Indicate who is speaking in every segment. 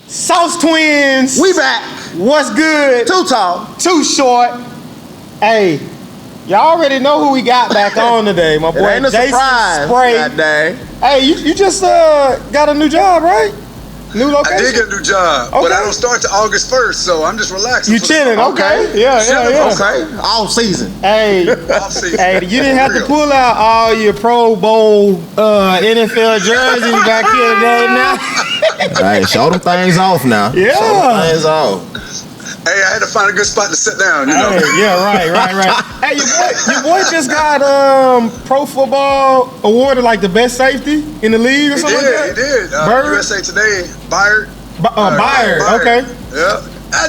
Speaker 1: Sauce Twins.
Speaker 2: We back.
Speaker 1: What's good?
Speaker 2: Too tall.
Speaker 1: Too short. Hey, y'all already know who we got back on today. My boy
Speaker 2: ain't a
Speaker 1: Jason
Speaker 2: surprise.
Speaker 1: Spray.
Speaker 2: God dang.
Speaker 1: Hey, you just got a new job, right? New location?
Speaker 3: I did get a new job, but I don't start till August 1st, so I'm just relaxing.
Speaker 1: You chilling, okay. Yeah.
Speaker 2: Okay, all season.
Speaker 1: Hey,
Speaker 3: Off season.
Speaker 1: hey, you didn't have to pull out all your Pro Bowl NFL jerseys back here today now.
Speaker 2: Hey, show them things off now.
Speaker 1: Yeah.
Speaker 2: Show them things off.
Speaker 3: Hey, I had to find a good spot to sit down, you know.
Speaker 1: Hey, yeah, right. Hey, your boy just got Pro Football awarded like the best safety in the league or something like that?
Speaker 3: He did.
Speaker 1: Bird?
Speaker 3: USA Today, Byard.
Speaker 1: Byard, okay.
Speaker 3: Yeah.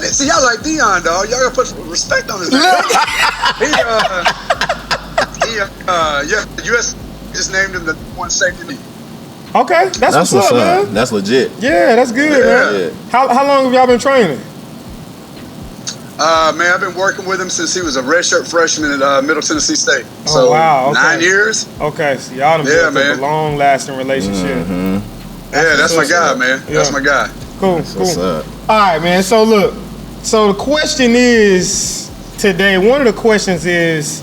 Speaker 3: See, y'all like Dion, dog. Y'all gotta put some respect on his name. The US just named him the one safety league.
Speaker 1: Okay, that's what's up, man.
Speaker 2: That's legit.
Speaker 1: Yeah, that's good, man. How long have y'all been training?
Speaker 3: Man, I've been working with him since he was a redshirt freshman at Middle Tennessee State. So,
Speaker 1: wow. Okay.
Speaker 3: 9 years.
Speaker 1: Okay, so y'all done built up a long-lasting relationship.
Speaker 3: Mm-hmm. That's my guy, man. Yeah. That's my guy.
Speaker 1: Cool.
Speaker 2: What's up?
Speaker 1: All right, man. So, look. So, the question is today, one of the questions is,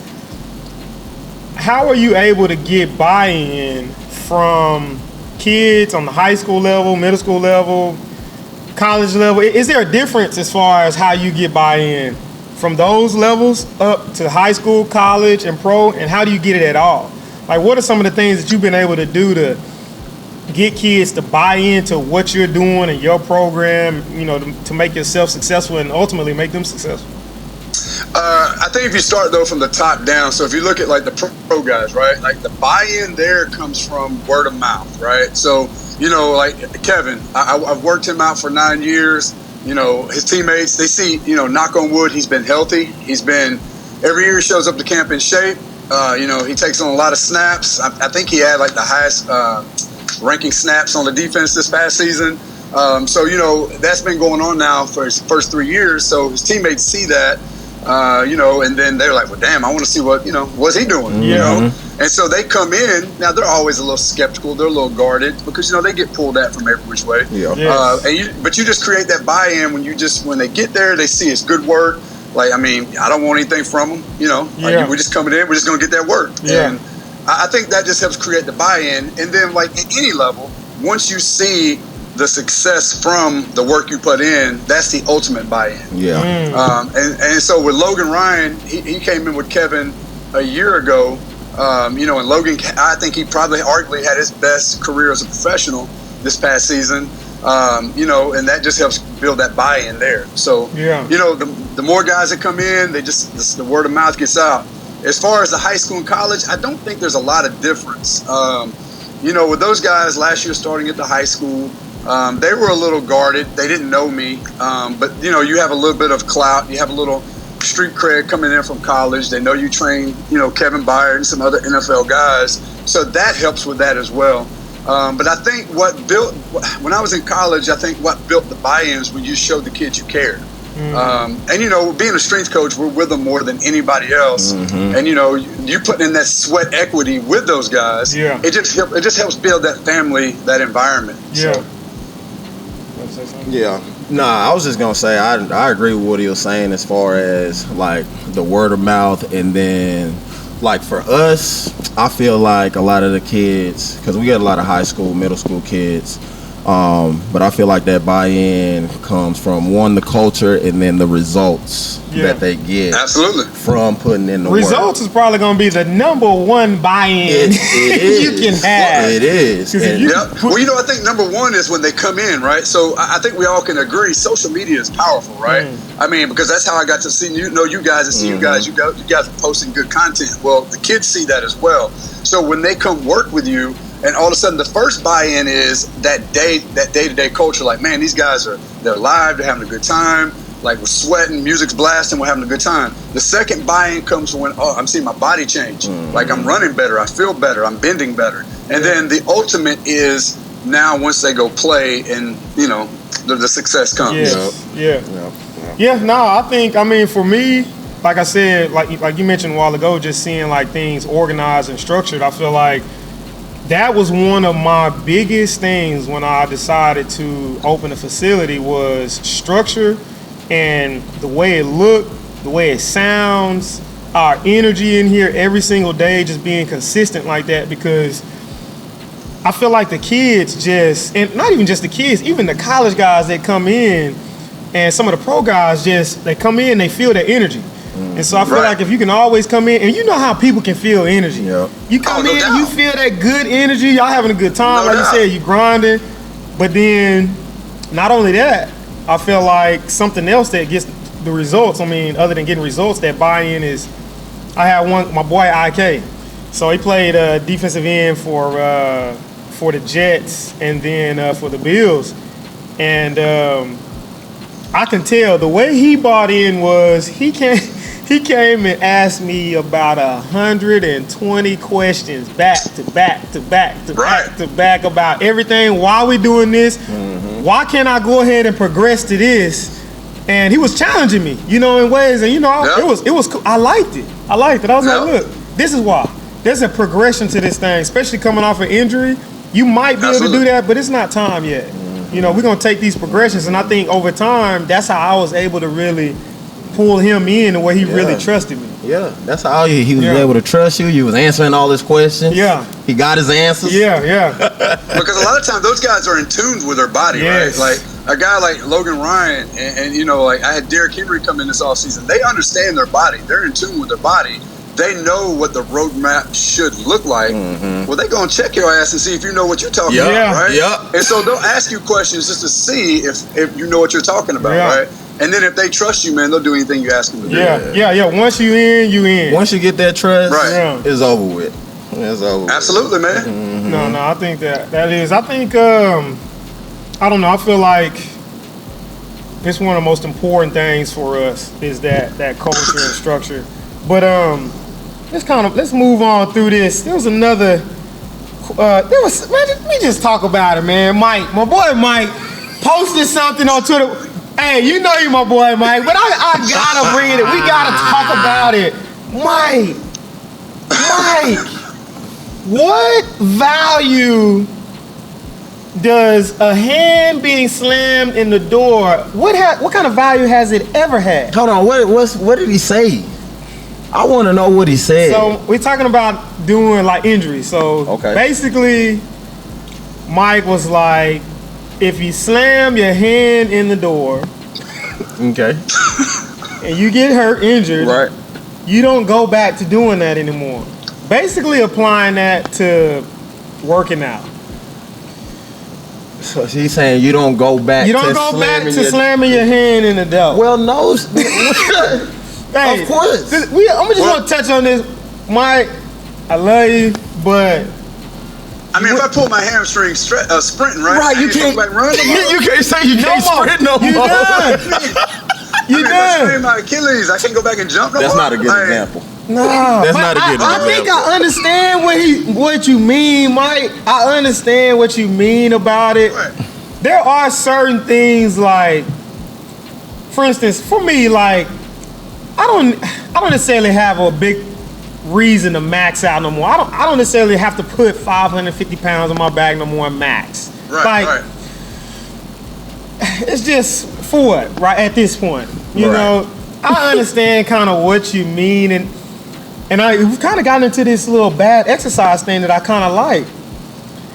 Speaker 1: how are you able to get buy-in from kids on the high school level, middle school level, college level? Is there a difference as far as how you get buy-in from those levels up to high school, college, and pro, and how do you get it at all? Like, what are some of the things that you've been able to do to get kids to buy into what you're doing and your program, you know, to make yourself successful and ultimately make them successful?
Speaker 3: I think if you start, though, from the top down, so if you look at, like, the pro guys, right, like, the buy-in there comes from word of mouth, right? So, you know, like Kevin, I've worked him out for 9 years. You know, his teammates, they see, you know, knock on wood, he's been healthy. He's been, every year he shows up to camp in shape. You know, he takes on a lot of snaps. I think he had, like, the highest ranking snaps on the defense this past season. So, you know, that's been going on now for his first 3 years. So his teammates see that. You know, and then they're like, well, damn, I want to see what's he doing, you know? And so they come in. Now, they're always a little skeptical. They're a little guarded because, you know, they get pulled at from every which way. Yeah. But you just create that buy-in when they get there, they see it's good work. Like, I mean, I don't want anything from them, you know? Like, we're just coming in. We're just going to get that work. Yeah. And I think that just helps create the buy-in. And then, like, at any level, once you see the success from the work you put in, that's the ultimate buy-in. Yeah. And so with Logan Ryan, he came in with Kevin a year ago, you know, and Logan, I think he probably arguably had his best career as a professional this past season, you know, and that just helps build that buy-in there. So, you know, the more guys that come in, the word of mouth gets out. As far as the high school and college, I don't think there's a lot of difference. You know, with those guys last year starting at the high school, they were a little guarded. They didn't know me. But, you know, you have a little bit of clout. You have a little street cred coming in from college. They know you train, you know, Kevin Byard and some other NFL guys. So that helps with that as well. But I think when I was in college, I think what built the buy-ins when you showed the kids you cared. And, you know, being a strength coach, we're with them more than anybody else. And, you know, you putting in that sweat equity with those guys, it just helps build that family, that environment.
Speaker 1: Yeah.
Speaker 3: So.
Speaker 2: Yeah. Nah, I was just gonna say I agree with what he was saying as far as like the word of mouth, and then like for us, I feel like a lot of the kids, because we get a lot of high school, middle school kids, but I feel like that buy-in comes from one, the culture, and then the results that they get.
Speaker 3: Absolutely.
Speaker 2: From putting in the work.
Speaker 1: Results is probably going to be the number one buy-in you can have.
Speaker 2: It is.
Speaker 3: Well, you know, I think number one is when they come in, right? So I think we all can agree social media is powerful, right? I mean, because that's how I got to see you guys and see you guys. You guys are posting good content. Well, the kids see that as well. So when they come work with you, and all of a sudden the first buy-in is that day-to-day culture. Like, man, these guys they're live, they're having a good time. Like, we're sweating, music's blasting, we're having a good time. The second buy-in comes when, I'm seeing my body change. Like, I'm running better, I feel better, I'm bending better. And then the ultimate is now once they go play and, you know, the success comes.
Speaker 1: I mean, for me, like I said, like you mentioned a while ago, just seeing like things organized and structured, I feel like that was one of my biggest things when I decided to open a facility was structure and the way it looked, the way it sounds, our energy in here every single day, just being consistent like that, because I feel like the kids just, and not even just the kids, even the college guys that come in and some of the pro guys just, they come in, they feel that energy. And so I feel like if you can always come in, and you know how people can feel energy.
Speaker 2: Yep.
Speaker 1: You come in, you feel that good energy, y'all having a good time, like you said, you grinding. But then, not only that, I feel like something else that gets the results, I mean, other than getting results, that buy-in is, I had my boy IK. So he played defensive end for the Jets and then for the Bills. And I can tell the way he bought in was he came and asked me about 120 questions back to back to back to back to back about everything. Why we doing this? Why can't I go ahead and progress to this? And he was challenging me, you know, in ways, and you know, it was cool. I liked it. I was like, look, this is why. There's a progression to this thing, especially coming off an injury. You might be able to do that, but it's not time yet. You know, we're gonna take these progressions, and I think over time, that's how I was able to really pull him in the way he really trusted me.
Speaker 2: Yeah, that's how he was able to trust you. You was answering all his questions. Yeah, he got his answers.
Speaker 3: Yeah. Because a lot of times those guys are in tune with their body, right? Like a guy like Logan Ryan, and you know, like I had Derrick Henry come in this offseason. They understand their body. They're in tune with their body. They know what the roadmap should look like. Well, they're going to check your ass and see if you know what you're talking about, right? Yeah. And so they'll ask you questions just to see if you know what you're talking about, right? And then if they trust you, man, they'll do anything you ask them to do.
Speaker 1: Yeah. Once you in, you in.
Speaker 2: Once you get that trust, it's over with. It's over.
Speaker 3: Absolutely, man.
Speaker 1: No, I think that is. I think, I don't know, I feel like it's one of the most important things for us is that culture and structure. But let's move on through this. There was another. Let me just talk about it, man. Mike, my boy Mike, posted something on Twitter. Hey, you know you my boy Mike, but I gotta bring it. We gotta talk about it, Mike. What value does a hand being slammed in the door? What kind of value has it ever had?
Speaker 2: Hold on, what did he say? I want to know what he said.
Speaker 1: So we're talking about doing like injuries. So basically, Mike was like, if you slam your hand in the door, and you get hurt, injured, you don't go back to doing that anymore. Basically, applying that to working out.
Speaker 2: So she's saying you don't go back.
Speaker 1: You don't go back to slamming your hand in the door.
Speaker 2: Well, no.
Speaker 1: Hey,
Speaker 2: of course.
Speaker 1: I'm just gonna touch on this, Mike. I love you, but
Speaker 3: I mean, if I pull my hamstring sprinting,
Speaker 2: you can't
Speaker 3: go back running.
Speaker 2: You can't say you can't sprint no more.
Speaker 1: You done.
Speaker 3: If I strain my Achilles, I can't go back and jump no more.
Speaker 2: That's not a good example.
Speaker 1: No,
Speaker 2: that's not a good example.
Speaker 1: I think I understand what you mean, Mike. I understand what you mean about it. Right. There are certain things like, for instance, for me, like I don't necessarily have a big reason to max out no more. I don't necessarily have to put 550 pounds on my back no more and max. Right. It's just for what, right at this point. You know, I understand kind of what you mean, and we've kind of gotten into this little bad exercise thing that I kind of like.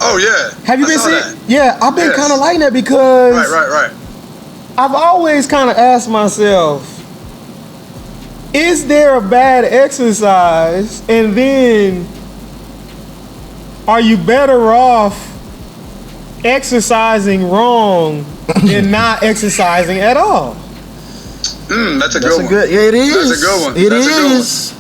Speaker 3: Oh yeah.
Speaker 1: Have you been seeing? Yeah, I've been kind of liking that because
Speaker 3: right.
Speaker 1: I've always kind of asked myself, is there a bad exercise, and then are you better off exercising wrong than not exercising at all?
Speaker 3: That's a good one.
Speaker 2: It is.
Speaker 3: That's a good one.
Speaker 2: It is.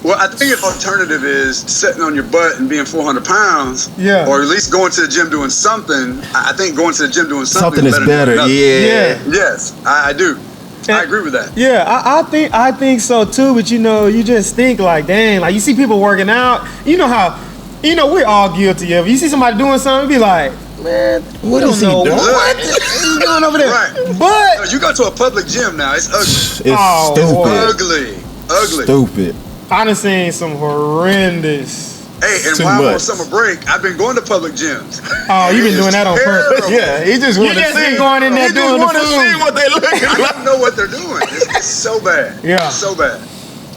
Speaker 3: Well, I think the alternative is sitting on your butt and being 400 pounds.
Speaker 1: Yeah.
Speaker 3: Or at least going to the gym doing something. I think going to the gym doing something
Speaker 2: is better. Yeah.
Speaker 3: Yes, I do. I agree with that.
Speaker 1: Yeah, I think so too. But you know, you just think like, dang, like you see people working out. You know how, we're all guilty of it. You see somebody doing something, be like, man,
Speaker 2: what is he doing?
Speaker 1: What is he doing over there?
Speaker 3: Right.
Speaker 1: But
Speaker 3: you go to a public gym now, it's ugly.
Speaker 2: It's stupid.
Speaker 3: Ugly.
Speaker 2: Stupid.
Speaker 1: I done seen some horrendous
Speaker 3: Hey, and while I'm on summer break, I've been going to public gyms.
Speaker 1: Oh, you've been doing that on purpose.
Speaker 2: Yeah, he just want to see.
Speaker 1: Going in there doing the food.
Speaker 2: See what they look
Speaker 3: I
Speaker 2: like.
Speaker 3: don't know what they're doing. It's so bad.
Speaker 1: Yeah.
Speaker 3: It's so bad.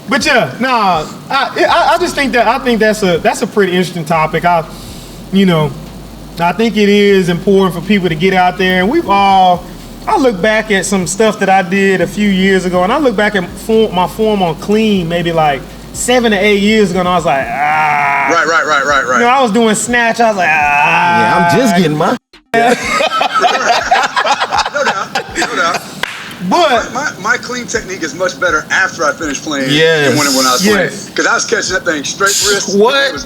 Speaker 1: But yeah, I just think that's a pretty interesting topic. I think it is important for people to get out there, and I look back at some stuff that I did a few years ago, and I look back at my form on clean maybe like 7 to 8 years ago, and I was like,
Speaker 3: Right.
Speaker 1: I was doing snatch. I was like,
Speaker 2: Yeah, I'm just getting my.
Speaker 3: No doubt.
Speaker 1: But
Speaker 3: my clean technique is much better after I finish playing
Speaker 2: Yes.
Speaker 3: than when I was playing.
Speaker 1: Yes.
Speaker 3: Because I was catching that thing straight wrist.
Speaker 2: What?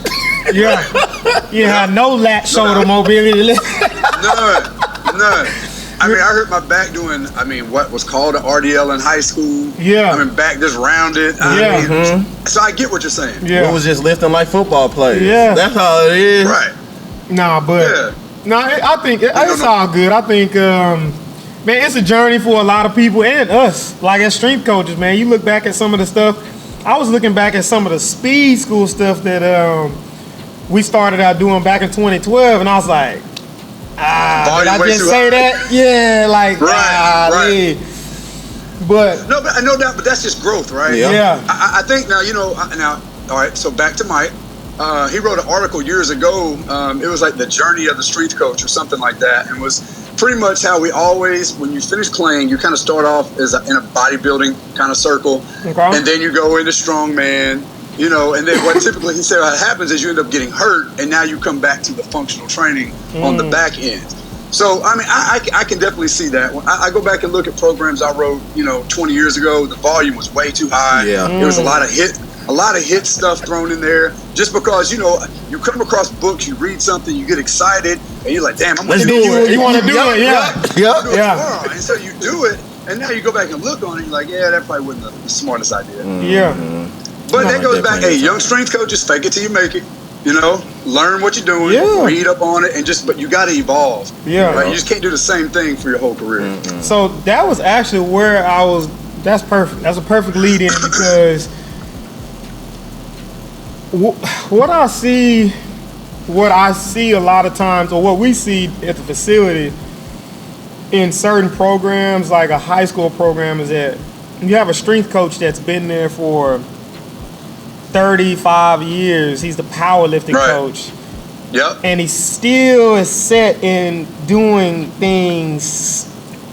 Speaker 1: you had no lat shoulder mobility.
Speaker 3: None. I mean, I hurt my back doing, what was called an RDL in high school.
Speaker 1: Yeah.
Speaker 3: Back just rounded. So I get what you're saying.
Speaker 1: Yeah.
Speaker 2: We was just lifting like football players.
Speaker 1: Yeah.
Speaker 2: That's all it is.
Speaker 3: Right.
Speaker 1: I think it's all good. I think, man, it's a journey for a lot of people and us, like as strength coaches, man. You look back at some of the stuff. I was looking back at some of the speed school stuff that we started out doing back in 2012, and I was like, did I just say that? Yeah, like,
Speaker 3: right.
Speaker 1: But
Speaker 3: no doubt, but that's just growth, right?
Speaker 1: Yeah.
Speaker 3: I think now, all right, so back to Mike. He wrote an article years ago. It was like the journey of the strength coach or something like that, and was pretty much how we always, when you finish playing, you kind of start off in a bodybuilding kind of circle, and then you go into strongman, and then what typically he said what happens is you end up getting hurt, and now you come back to the functional training on the back end. So, I can definitely see that. When I go back and look at programs I wrote, 20 years ago, the volume was way too high.
Speaker 2: Yeah.
Speaker 3: There was a lot of hit stuff thrown in there just because, you come across books, you read something, you get excited, and you're like, damn,
Speaker 2: Let's do it.
Speaker 1: you want to do it,
Speaker 3: yeah. And so you do it, and now you go back and look on it, you're like, yeah, that probably wasn't the smartest idea.
Speaker 1: Yeah.
Speaker 3: But that goes back, hey, young strength coaches, fake it till you make it. Learn what you're doing, read up on it, but you got to evolve.
Speaker 1: Yeah.
Speaker 3: Right? You just can't do the same thing for your whole career.
Speaker 1: So that was actually where I was. That's perfect. That's a perfect lead in because what I see a lot of times, or what we see at the facility in certain programs, like a high school program, is that you have a strength coach that's been there for 35 years. He's the powerlifting coach.
Speaker 3: Yep.
Speaker 1: And he still is set in doing things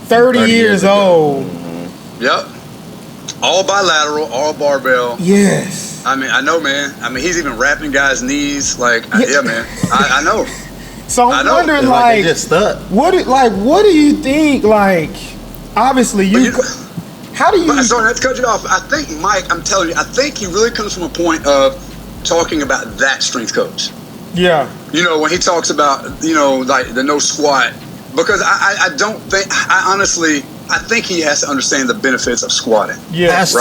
Speaker 1: 30 years old.
Speaker 3: Yep. All bilateral, all barbell.
Speaker 1: Yes.
Speaker 3: I know, man. He's even wrapping guys' knees. Like, yeah, man. I know.
Speaker 1: So I'm wondering,
Speaker 2: like, they just stuck.
Speaker 1: What do you think? Like, obviously, how do you?
Speaker 3: Sorry, let's cut you off. I think Mike, I'm telling you, I think he really comes from a point of talking about that strength coach.
Speaker 1: Yeah.
Speaker 3: When he talks about, like the no squat, because I don't think, I think he has to understand the benefits of squatting.
Speaker 1: Yeah.
Speaker 3: Has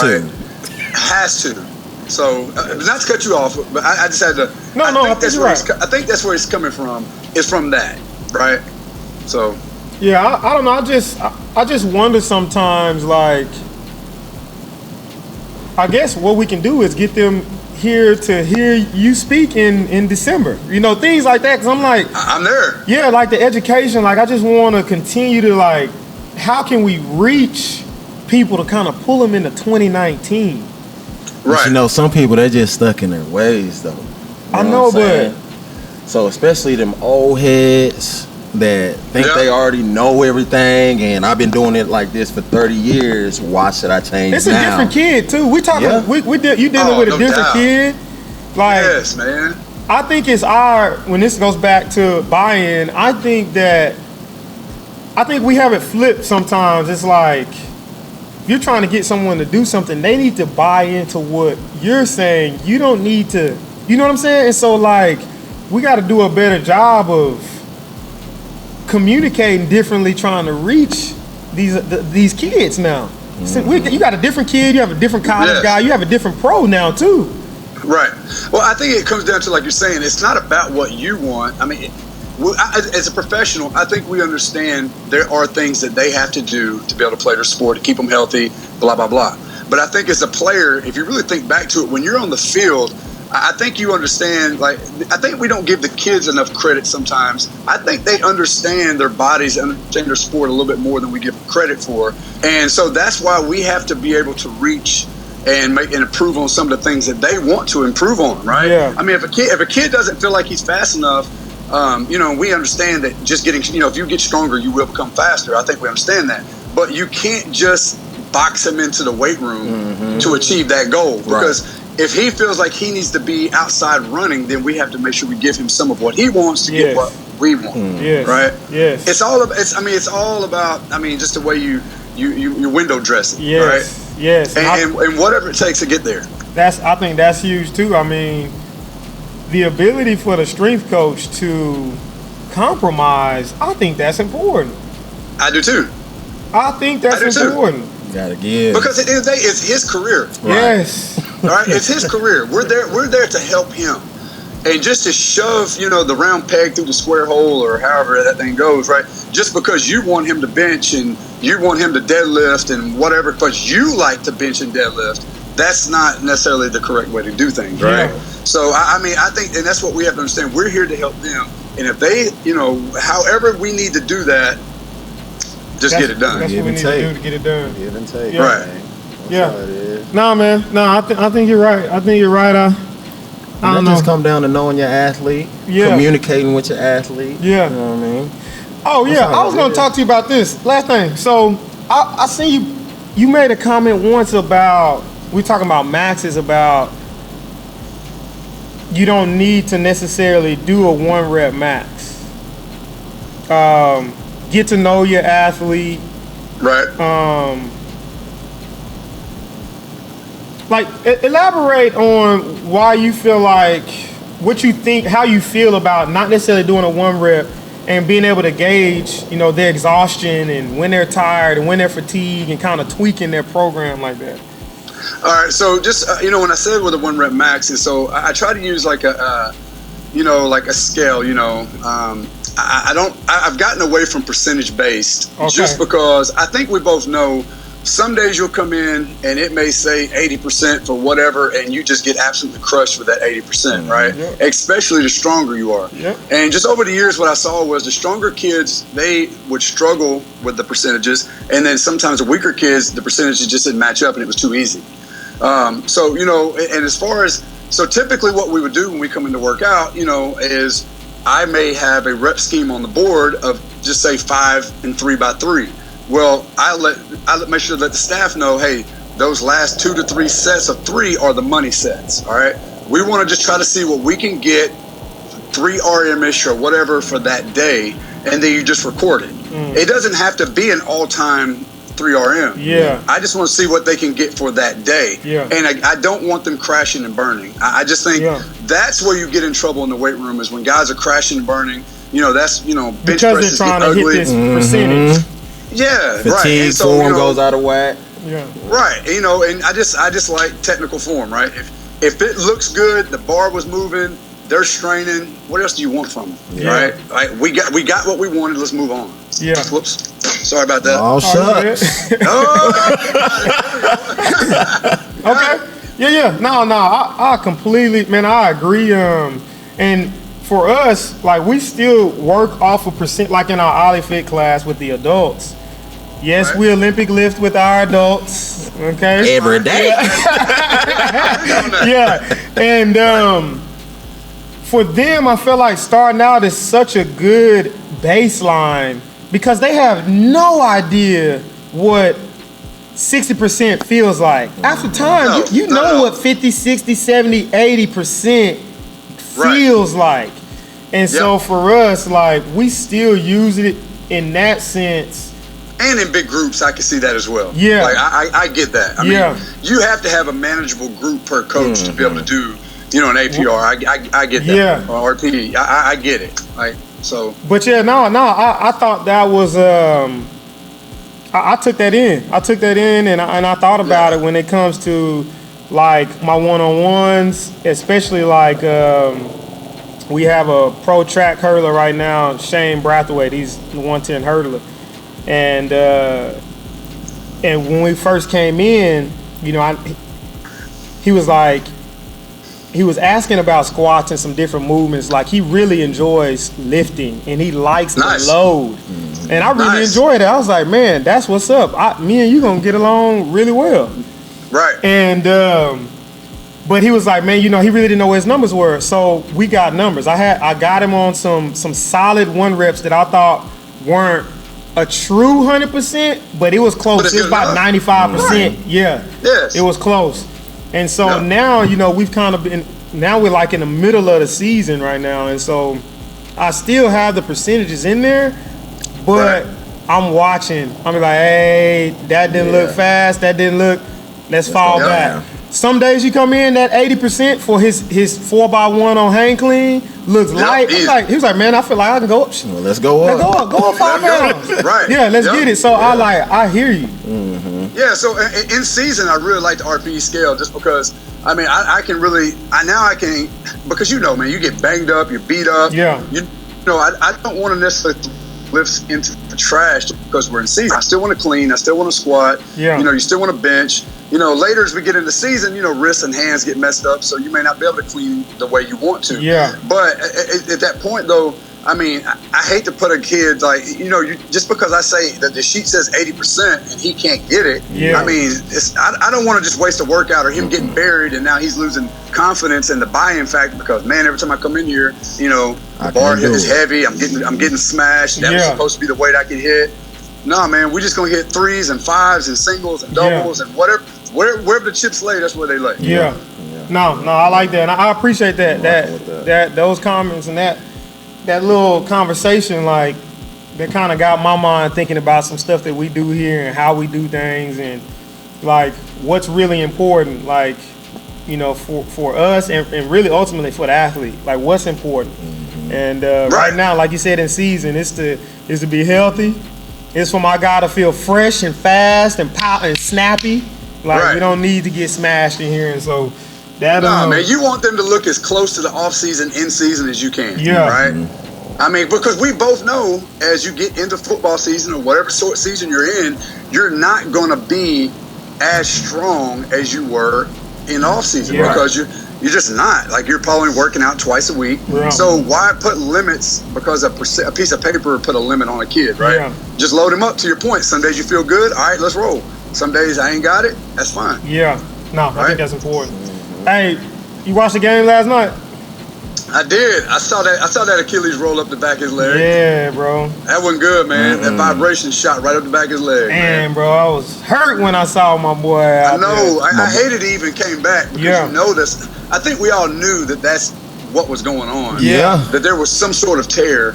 Speaker 3: to. So, not to cut you off, but I just had to.
Speaker 1: I think you're right.
Speaker 3: I think that's where he's coming from. Is from that, right? So.
Speaker 1: Yeah, I don't know. I just wonder sometimes, like, I guess what we can do is get them here to hear you speak in December. Things like that. Because I'm like,
Speaker 3: I'm there.
Speaker 1: Yeah, like the education. Like, I just want to continue to, like, how can we reach people to kind of pull them into 2019?
Speaker 2: Right. But some people, they're just stuck in their ways, though.
Speaker 1: I know, but
Speaker 2: so especially them old heads that think they already know everything, and I've been doing it like this for 30 years. Why should I change now?
Speaker 1: It's a different kid too. We talking. You dealing with a different kid. Like,
Speaker 3: yes, man.
Speaker 1: I think when this goes back to buy-in. I think we have it flipped sometimes. It's like, if you're trying to get someone to do something, they need to buy into what you're saying. You don't need to. You know what I'm saying? And so, like, we got to do a better job of communicating differently, trying to reach these kids now. So you got a different kid, you have a different college guy, you have a different pro now too.
Speaker 3: Right. Well, I think it comes down to, like you're saying, it's not about what you want. As a professional, I think we understand there are things that they have to do to be able to play their sport, to keep them healthy, blah, blah, blah. But I think as a player, if you really think back to it, when you're on the field, I think you understand. Like, I think we don't give the kids enough credit sometimes. I think they understand their bodies and understand their sport a little bit more than we give them credit for, and so that's why we have to be able to reach and make and improve on some of the things that they want to improve on. Right?
Speaker 1: Yeah.
Speaker 3: I mean, if a kid doesn't feel like he's fast enough, we understand that just getting, if you get stronger, you will become faster. I think we understand that, but you can't just box him into the weight room to achieve that goal, because if he feels like he needs to be outside running, then we have to make sure we give him some of what he wants to get what we want. Right?
Speaker 1: Yes.
Speaker 3: It's all about. It's all about. I mean, just the way you window dress it.
Speaker 1: Yes.
Speaker 3: Right?
Speaker 1: Yes.
Speaker 3: And whatever it takes to get there.
Speaker 1: I think that's huge too. I mean, the ability for the strength coach to compromise, I think that's important.
Speaker 3: I do too.
Speaker 1: I think that's important.
Speaker 2: You gotta give.
Speaker 3: Because at the end of the day, it's his career.
Speaker 2: Right.
Speaker 1: Yes.
Speaker 3: All right, it's his career. We're there to help him, and just to shove the round peg through the square hole, or however that thing goes, right? Just because you want him to bench and you want him to deadlift and whatever, because you like to bench and deadlift, that's not necessarily the correct way to do things, right?
Speaker 1: Yeah.
Speaker 3: So I think, and that's what we have to understand. We're here to help them, and if they, however we need to do that, get it done.
Speaker 1: That's what we need to do to get it done.
Speaker 2: Give and take.
Speaker 1: Yeah.
Speaker 3: Right.
Speaker 1: Yeah. Nah, man. Nah, I think you're right. I don't know.
Speaker 2: Just come down to knowing your athlete, communicating with your athlete.
Speaker 1: Yeah.
Speaker 2: You know what I mean?
Speaker 1: Oh, yeah. I was going to talk to you about this. Last thing. So, I seen you made a comment once about, we talking about maxes, about you don't need to necessarily do a 1 rep max. Get to know your athlete.
Speaker 3: Right.
Speaker 1: Elaborate on why you feel like, what you think, how you feel about not necessarily doing a 1 rep and being able to gauge, their exhaustion and when they're tired and when they're fatigued, and kind of tweaking their program like that.
Speaker 3: All right. So just, when I said with a 1 rep max, and so I try to use like a scale, I've gotten away from percentage based, just because I think we both know some days you'll come in and it may say 80% for whatever, and you just get absolutely crushed with that 80%, right? Yep. Especially the stronger you are. Yep. And just over the years, what I saw was the stronger kids, they would struggle with the percentages, and then sometimes the weaker kids, the percentages just didn't match up and it was too easy. And as far as, so typically what we would do when we come in to work out, is I may have a rep scheme on the board of just say 5 and 3x3. Well, I make sure to let the staff know, hey, those last 2 to 3 sets of 3 are the money sets. All right. We want to just try to see what we can get, 3 RM-ish or whatever for that day, and then you just record it. It doesn't have to be an all-time 3 RM.
Speaker 1: Yeah.
Speaker 3: I just want to see what they can get for that day. Yeah. And I don't want them crashing and burning. I just think that's where you get in trouble in the weight room, is when guys are crashing and burning. That's, bench
Speaker 1: because
Speaker 3: presses
Speaker 1: they're trying
Speaker 3: get
Speaker 1: to
Speaker 3: ugly.
Speaker 1: hit this percentage.
Speaker 3: Yeah,
Speaker 2: fatigue,
Speaker 3: right. And so,
Speaker 2: form goes out of whack.
Speaker 1: Yeah.
Speaker 3: Right. And I just like technical form, right? If it looks good, the bar was moving, they're straining, what else do you want from them? Yeah. Right? Like we got what we wanted, let's move on.
Speaker 1: Yeah.
Speaker 3: Whoops. Sorry about that.
Speaker 2: Oh, shucks.
Speaker 1: Okay. Yeah. No, I completely, man, I agree. And for us, like, we still work off of percent, like in our Ollie Fit class with the adults. Yes, we Olympic lift with our adults. Okay.
Speaker 2: Every day.
Speaker 1: Yeah. And for them, I feel like starting out is such a good baseline, because they have no idea what 60% feels like. After time, you know what 50, 60, 70, 80% feels like. And so for us, like, we still use it in that sense.
Speaker 3: And in big groups, I can see that as well.
Speaker 1: Yeah.
Speaker 3: Like, I get that. I mean, you have to have a manageable group per coach to be able to do, an APR. I get that.
Speaker 1: Yeah.
Speaker 3: Or RPE. I get it. Like, so.
Speaker 1: But yeah, I thought that was, I took that in. I took that in, and I thought about it when it comes to, like, my one-on-ones, especially like, we have a pro track hurdler right now, Shane Brathwaite. He's the 110 hurdler. And when we first came in, he was like, he was asking about squats and some different movements. Like, he really enjoys lifting and he likes the load. And I really enjoyed it. I was like, man, that's what's up. Me and you gonna get along really well.
Speaker 3: Right.
Speaker 1: And but he was like, man, you know, he really didn't know what his numbers were. So we got numbers. I got him on some solid 1 reps that I thought weren't a true 100%, but it was close. It was about 95%. Right. Yeah.
Speaker 3: Yes.
Speaker 1: It was close. And so now, you know, we've kind of been, now we're like in the middle of the season right now. And so I still have the percentages in there, but I'm watching. I'm like, hey, that didn't look fast. That didn't look, let's fall back. Some days you come in that 80% for his 4x1 on hang clean looks light. He was like, man, I feel like I can go up.
Speaker 2: Well, let's go up.
Speaker 1: Go up 5 pounds.
Speaker 3: Right.
Speaker 1: Yeah, let's get it. So I hear you.
Speaker 3: Yeah, so in season, I really like the RPE scale just because, I mean, I can, because you know, man, you get banged up, you're beat up.
Speaker 1: Yeah.
Speaker 3: You know, I don't want to necessarily lift into the trash because we're in season. I still want to clean. I still want to squat.
Speaker 1: Yeah.
Speaker 3: You know, you still want to bench. You know, later as we get into season, you know, wrists and hands get messed up, so you may not be able to clean the way you want to.
Speaker 1: Yeah.
Speaker 3: But at that point, though, I mean, I hate to put a kid, like, you know, just because I say that the sheet says 80% and he can't get it, I mean, I don't want to just waste a workout or him getting buried and now he's losing confidence in the buy-in factor because, man, every time I come in here, you know, the bar is heavy, I'm getting smashed, that was supposed to be the weight I could hit. No, man, we're just going to hit 3s and 5s and singles and doubles and whatever. Wherever the chips lay, that's where they lay.
Speaker 1: Yeah. No, I like that. And I appreciate that those comments and that little conversation, like, that kind of got my mind thinking about some stuff that we do here and how we do things and, like, what's really important, like, you know, for us and really ultimately for the athlete, like, what's important. And right now, like you said, in season, is to be healthy. It's for my guy to feel fresh and fast and snappy. Like, we don't need to get smashed in here. And so that
Speaker 3: man, you want them to look as close to the off season, in season as you can.
Speaker 1: Yeah.
Speaker 3: Right? I mean, because we both know as you get into football season or whatever sort of season you're in, you're not going to be as strong as you were in off season because you're just not. Like, you're probably working out twice a week. Yeah. So why put limits because a piece of paper put a limit on a kid, right? Yeah. Just load him up to your point. Some days you feel good. All right, let's roll. Some days I ain't got it. That's fine.
Speaker 1: Yeah. No, I think that's important. Hey, you watched the game last night?
Speaker 3: I did. I saw that Achilles roll up the back of his leg.
Speaker 1: Yeah, bro.
Speaker 3: That wasn't good, man. That vibration shot right up the back of his leg.
Speaker 1: Man, bro, I was hurt when I saw my boy out
Speaker 3: I know. I hated he even came back because you know this. I think we all knew that that's what was going on.
Speaker 1: Yeah.
Speaker 3: That there was some sort of tear.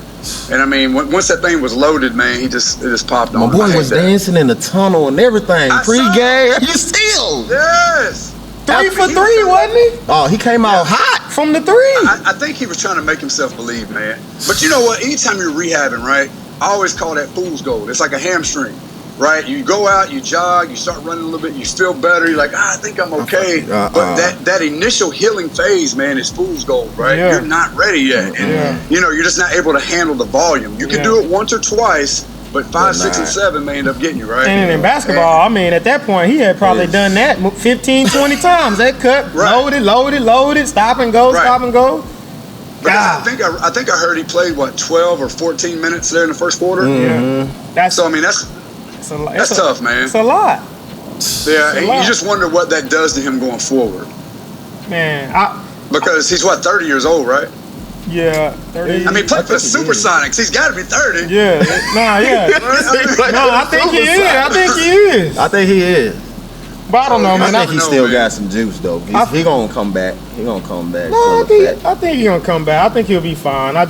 Speaker 3: And I mean, once that thing was loaded, man, it just popped on.
Speaker 2: My boy was dancing in the tunnel and everything. Pre-game. You still?
Speaker 3: Yes.
Speaker 1: 3 for 3, wasn't he?
Speaker 2: Oh, he came out hot
Speaker 1: from the 3.
Speaker 3: I think he was trying to make himself believe, man. But you know what? Anytime you're rehabbing, right, I always call that fool's gold. It's like a hamstring, right? You go out, you jog, you start running a little bit, you feel better. You're like, I think I'm okay. But that initial healing phase, man, is fool's gold, right?
Speaker 1: Yeah.
Speaker 3: You're not ready yet. And, you know, you're just not able to handle the volume. You can do it once or twice, but 5, 6, and 7 may end up getting you, right?
Speaker 1: And in basketball, I mean, at that point, he had probably done that 15, 20 times. That cut, loaded, stop and go.
Speaker 3: I think I heard he played, 12 or 14 minutes there in the first quarter?
Speaker 1: Yeah.
Speaker 3: That's tough, man.
Speaker 1: It's a lot.
Speaker 3: Yeah, you just wonder what that does to him going forward.
Speaker 1: Man,
Speaker 3: because he's 30 years old, right?
Speaker 1: Yeah, 30.
Speaker 3: I mean, play for the Supersonics. He's got to be 30.
Speaker 1: Yeah, I think he is. But I don't know, man.
Speaker 2: I think he still got some juice, though. He gonna come back. No,
Speaker 1: I think he's gonna come back. I think he'll be fine. I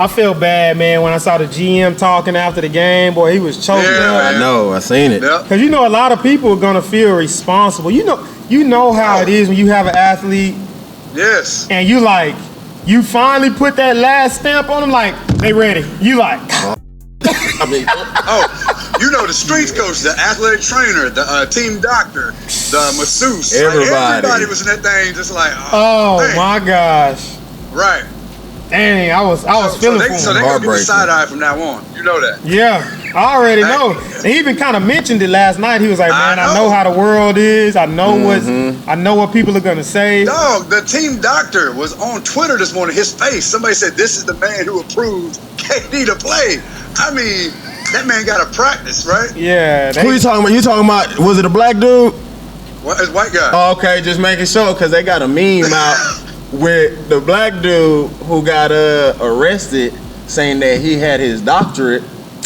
Speaker 1: felt bad, man, when I saw the GM talking after the game. Boy, he was choking up.
Speaker 2: I know. I seen it.
Speaker 1: Because you know, a lot of people are gonna feel responsible. You know how it is when you have an athlete.
Speaker 3: Yes.
Speaker 1: And you finally put that last stamp on them, like, they ready. You like.
Speaker 3: You know, the strength coach, the athletic trainer, the team doctor, the masseuse. Everybody was in that thing just like,
Speaker 1: my gosh.
Speaker 3: Right.
Speaker 1: Dang, I was feeling for him.
Speaker 3: So they're going to get the side eye from now on. You know that.
Speaker 1: Yeah. I already know. And he even kind of mentioned it last night. He was like, man, I know how the world is. I know I know what people are gonna say.
Speaker 3: Dog, the team doctor was on Twitter this morning. His face. Somebody said, "This is the man who approved KD to play." I mean, that man got to practice, right?
Speaker 1: Yeah.
Speaker 2: Who you talking about? You talking about? Was it a black dude?
Speaker 3: What is white guy?
Speaker 2: Oh, okay, just making sure because they got a meme out with the black dude who got arrested, saying that he had his doctorate.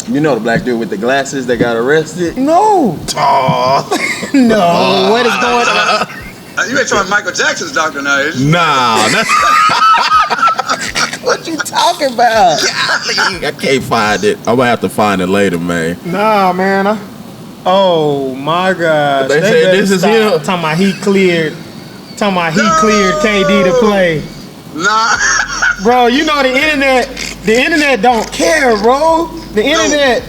Speaker 2: You know the black dude with the glasses that got arrested?
Speaker 1: No.
Speaker 2: Oh.
Speaker 1: No. What is going on?
Speaker 3: You ain't talking Michael Jackson's doctor now, is you?
Speaker 2: Nah. What you talking about? I can't find it. I'm gonna have to find it later, man.
Speaker 1: Nah, man. Oh my gosh.
Speaker 2: They said this is him.
Speaker 1: Talking about he cleared KD to play.
Speaker 3: Nah.
Speaker 1: Bro, you know the internet don't care, bro. The internet,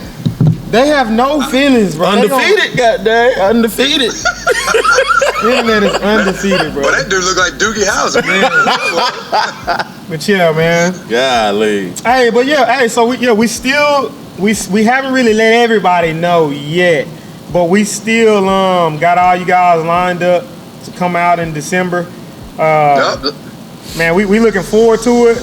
Speaker 1: they have no feelings, bro.
Speaker 2: Undefeated, goddamn. Undefeated.
Speaker 1: The internet is undefeated, bro.
Speaker 3: Well, that dude look like Doogie Howser, man.
Speaker 1: But yeah, man.
Speaker 2: Golly.
Speaker 1: Hey, but yeah, so we haven't really let everybody know yet, but we still got all you guys lined up to come out in December. Man, we looking forward to it.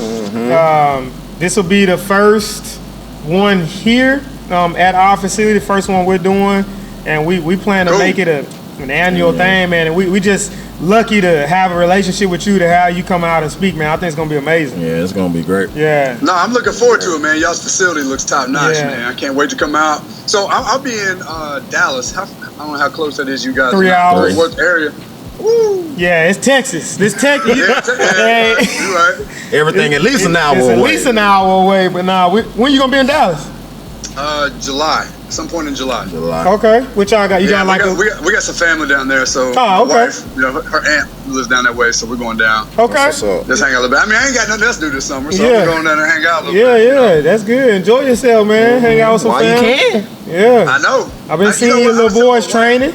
Speaker 1: This will be the first one here at our facility, the first one we're doing, and we plan to make it an annual thing, man. And we just lucky to have a relationship with you to have you come out and speak, man. I think it's gonna be amazing.
Speaker 2: Yeah, it's gonna be great.
Speaker 1: Yeah.
Speaker 3: No, I'm looking forward to it, man. Y'all's facility looks top notch, man. I can't wait to come out. So I'll be in Dallas. I don't know how close that is, you guys.
Speaker 1: 3 hours.
Speaker 3: What area? Woo.
Speaker 1: Yeah, it's Texas. This Texas.
Speaker 3: You're right.
Speaker 2: Everything at least an hour
Speaker 1: it's
Speaker 2: away.
Speaker 1: At least an hour away, but when you gonna be in Dallas?
Speaker 3: July. Some point in July.
Speaker 1: Okay. What y'all got? You got like
Speaker 3: we got some family down there, so my wife, her aunt lives down that way, so we're going down.
Speaker 1: Okay.
Speaker 3: Just hang out a little bit. I mean, I ain't got nothing else to do this summer, so we're going down there and hang out a little bit.
Speaker 1: Yeah, that's good. Enjoy yourself, man. Hang out with some family.
Speaker 2: You can.
Speaker 1: Yeah.
Speaker 3: I know.
Speaker 1: I've been seeing your little boys training.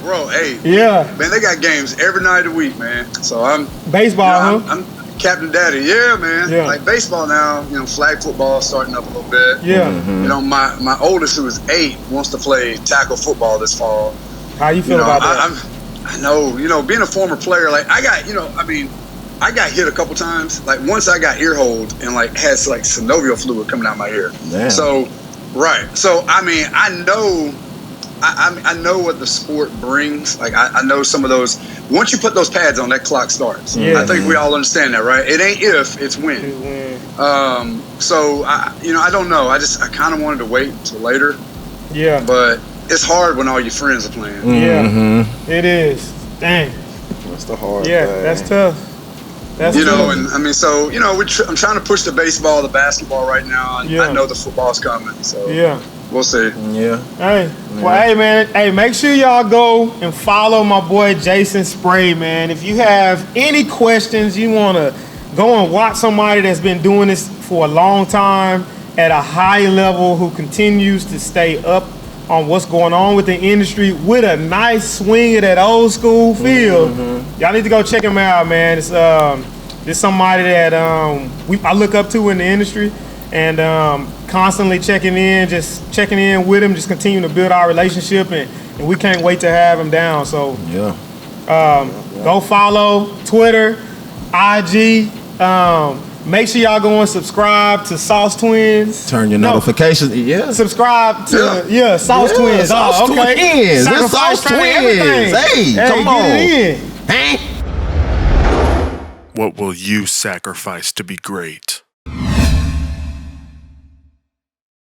Speaker 3: Bro, hey.
Speaker 1: Yeah.
Speaker 3: Man, they got games every night of the week, man. So I'm
Speaker 1: baseball,
Speaker 3: I'm Captain Daddy, yeah, man.
Speaker 1: Yeah.
Speaker 3: Like baseball now, flag football starting up a little bit.
Speaker 1: Yeah.
Speaker 3: My oldest, who is 8, wants to play tackle football this fall.
Speaker 1: How you feel about that?
Speaker 3: I know, being a former player, like I got hit a couple times. Like once I got ear hold and had synovial fluid coming out my ear.
Speaker 2: Damn.
Speaker 3: So, right. So I mean, I know what the sport brings. Like I know some of those. Once you put those pads on, that clock starts.
Speaker 1: Yeah.
Speaker 3: I think we all understand that, right? It ain't if, it's when. So I don't know. I kind of wanted to wait until later. Yeah. But it's hard when all your friends are playing.
Speaker 1: Yeah. It is. Dang.
Speaker 2: That's the hard.
Speaker 1: Yeah,
Speaker 2: thing.
Speaker 1: that's tough. That's tough.
Speaker 3: And I mean, so I'm trying to push the baseball, the basketball right now. I know the football's coming. So we'll see.
Speaker 2: Yeah.
Speaker 1: Hey. Well, hey, man. Hey, make sure y'all go and follow my boy Jason Spray, man. If you have any questions, you want to go and watch somebody that's been doing this for a long time at a high level who continues to stay up on what's going on with the industry with a nice swing of that old school feel. Y'all need to go check him out, man. It's somebody that I look up to in the industry. And constantly checking in with him, just continuing to build our relationship, and we can't wait to have him down. So go follow Twitter, IG. Make sure y'all go and subscribe to Sauce Twins.
Speaker 2: Turn your notifications. Yeah.
Speaker 1: Subscribe to Sauce Twins.
Speaker 2: Sauce Twins. It's Sauce Twins. Hey, come on.
Speaker 1: Get it in.
Speaker 2: Hey.
Speaker 4: What will you sacrifice to be great?